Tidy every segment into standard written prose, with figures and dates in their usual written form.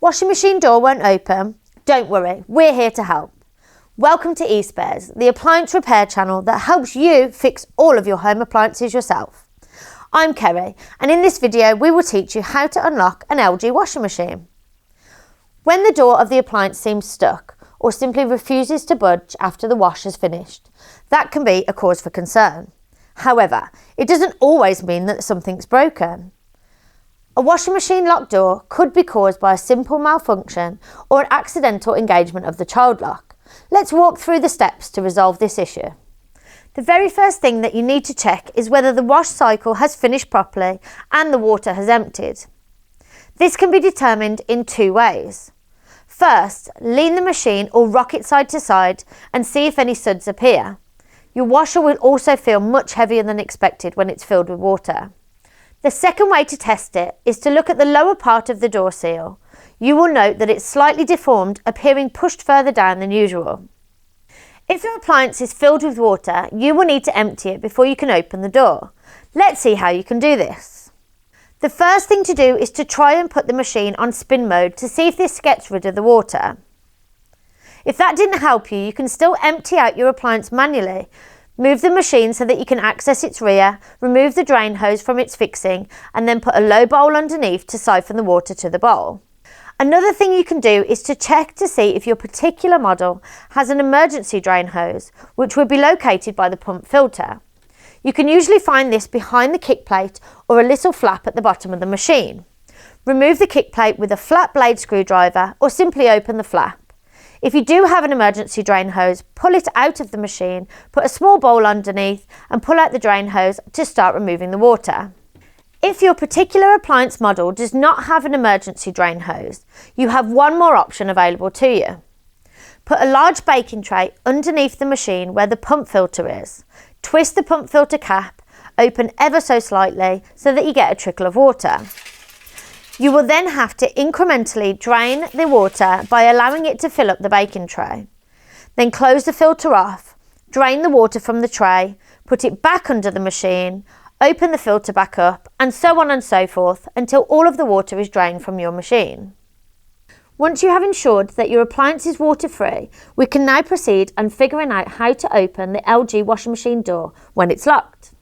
Washing machine door won't open? Don't worry, we're here to help. Welcome to eSpares, the appliance repair channel that helps you fix all of your home appliances yourself. I'm Kerry, and in this video we will teach you how to unlock an LG washing machine. When the door of the appliance seems stuck or simply refuses to budge after the wash has finished, that can be a cause for concern. However, it doesn't always mean that something's broken. A washing machine lock door could be caused by a simple malfunction or an accidental engagement of the child lock. Let's walk through the steps to resolve this issue. The very first thing that you need to check is whether the wash cycle has finished properly and the water has emptied. This can be determined in two ways. First, lean the machine or rock it side to side and see if any suds appear. Your washer will also feel much heavier than expected when it's filled with water. The second way to test it is to look at the lower part of the door seal. You will note that it's slightly deformed, appearing pushed further down than usual. If your appliance is filled with water, you will need to empty it before you can open the door. Let's see how you can do this. The first thing to do is to try and put the machine on spin mode to see if this gets rid of the water. If that didn't help you, you can still empty out your appliance manually. Move the machine so that you can access its rear, remove the drain hose from its fixing, and then put a low bowl underneath to siphon the water to the bowl. Another thing you can do is to check to see if your particular model has an emergency drain hose, which would be located by the pump filter. You can usually find this behind the kick plate or a little flap at the bottom of the machine. Remove the kick plate with a flat blade screwdriver or simply open the flap. If you do have an emergency drain hose, pull it out of the machine, put a small bowl underneath and pull out the drain hose to start removing the water. If your particular appliance model does not have an emergency drain hose, you have one more option available to you. Put a large baking tray underneath the machine where the pump filter is. Twist the pump filter cap, open ever so slightly so that you get a trickle of water. You will then have to incrementally drain the water by allowing it to fill up the baking tray. Then close the filter off, drain the water from the tray, put it back under the machine, open the filter back up, and so on and so forth until all of the water is drained from your machine. Once you have ensured that your appliance is water-free, we can now proceed and figuring out how to open the LG washing machine door when it's locked.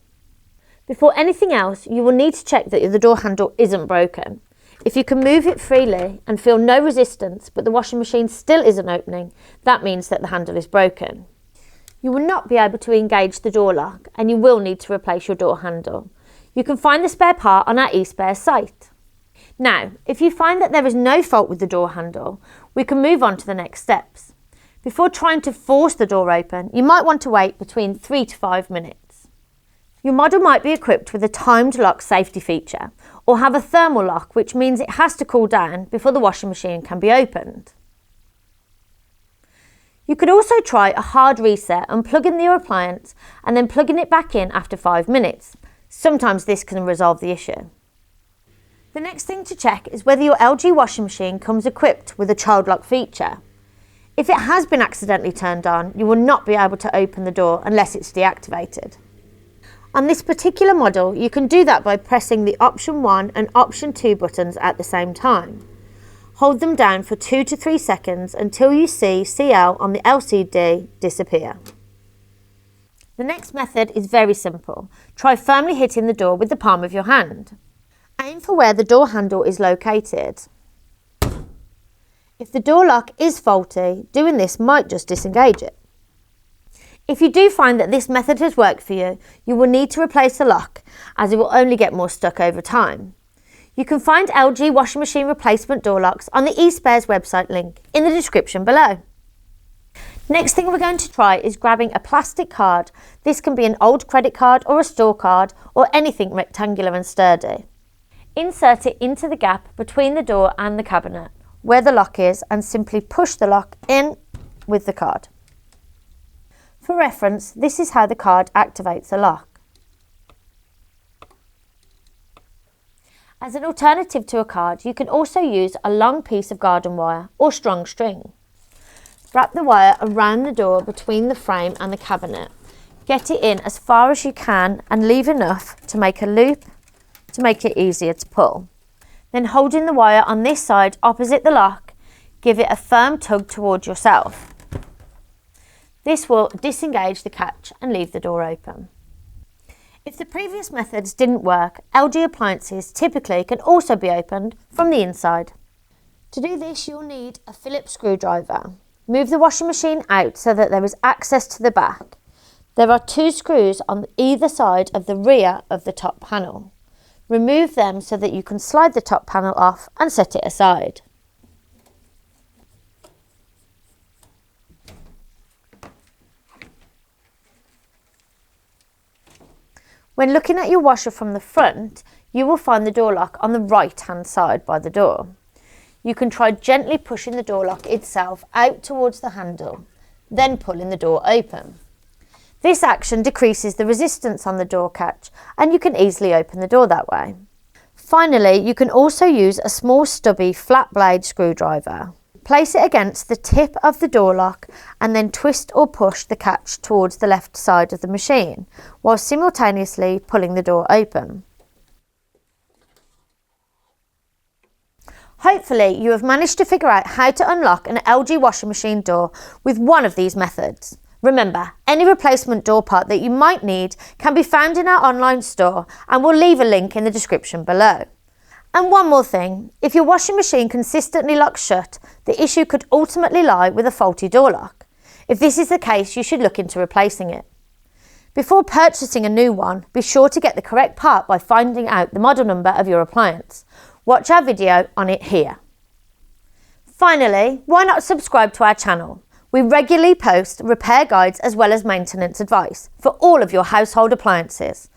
Before anything else, you will need to check that the door handle isn't broken. If you can move it freely and feel no resistance, but the washing machine still isn't opening, that means that the handle is broken. You will not be able to engage the door lock and you will need to replace your door handle. You can find the spare part on our eSpares site. Now, if you find that there is no fault with the door handle, we can move on to the next steps. Before trying to force the door open, you might want to wait between 3 to 5 minutes. Your model might be equipped with a timed lock safety feature or have a thermal lock, which means it has to cool down before the washing machine can be opened. You could also try a hard reset, unplugging your appliance and then plugging it back in after 5 minutes. Sometimes this can resolve the issue. The next thing to check is whether your LG washing machine comes equipped with a child lock feature. If it has been accidentally turned on, you will not be able to open the door unless it's deactivated. On this particular model, you can do that by pressing the option 1 and option 2 buttons at the same time. Hold them down for 2 to 3 seconds until you see CL on the LCD disappear. The next method is very simple. Try firmly hitting the door with the palm of your hand. Aim for where the door handle is located. If the door lock is faulty, doing this might just disengage it. If you do find that this method has worked for you, you will need to replace the lock as it will only get more stuck over time. You can find LG washing machine replacement door locks on the eSpares website link in the description below. Next thing we're going to try is grabbing a plastic card. This can be an old credit card or a store card or anything rectangular and sturdy. Insert it into the gap between the door and the cabinet where the lock is and simply push the lock in with the card. For reference, this is how the card activates the lock. As an alternative to a card, you can also use a long piece of garden wire or strong string. Wrap the wire around the door between the frame and the cabinet. Get it in as far as you can and leave enough to make a loop to make it easier to pull. Then holding the wire on this side opposite the lock, give it a firm tug towards yourself. This will disengage the catch and leave the door open. If the previous methods didn't work, LG appliances typically can also be opened from the inside. To do this, you'll need a Phillips screwdriver. Move the washing machine out so that there is access to the back. There are 2 screws on either side of the rear of the top panel. Remove them so that you can slide the top panel off and set it aside. When looking at your washer from the front, you will find the door lock on the right-hand side by the door. You can try gently pushing the door lock itself out towards the handle, then pulling the door open. This action decreases the resistance on the door catch and you can easily open the door that way. Finally, you can also use a small stubby flat blade screwdriver. Place it against the tip of the door lock and then twist or push the catch towards the left side of the machine while simultaneously pulling the door open. Hopefully you have managed to figure out how to unlock an LG washing machine door with one of these methods. Remember, any replacement door part that you might need can be found in our online store and we'll leave a link in the description below. And one more thing, if your washing machine consistently locks shut, the issue could ultimately lie with a faulty door lock. If this is the case, you should look into replacing it. Before purchasing a new one, be sure to get the correct part by finding out the model number of your appliance. Watch our video on it here. Finally, why not subscribe to our channel? We regularly post repair guides as well as maintenance advice for all of your household appliances.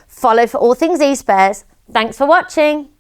Follow for all things eSpares. Thanks for watching.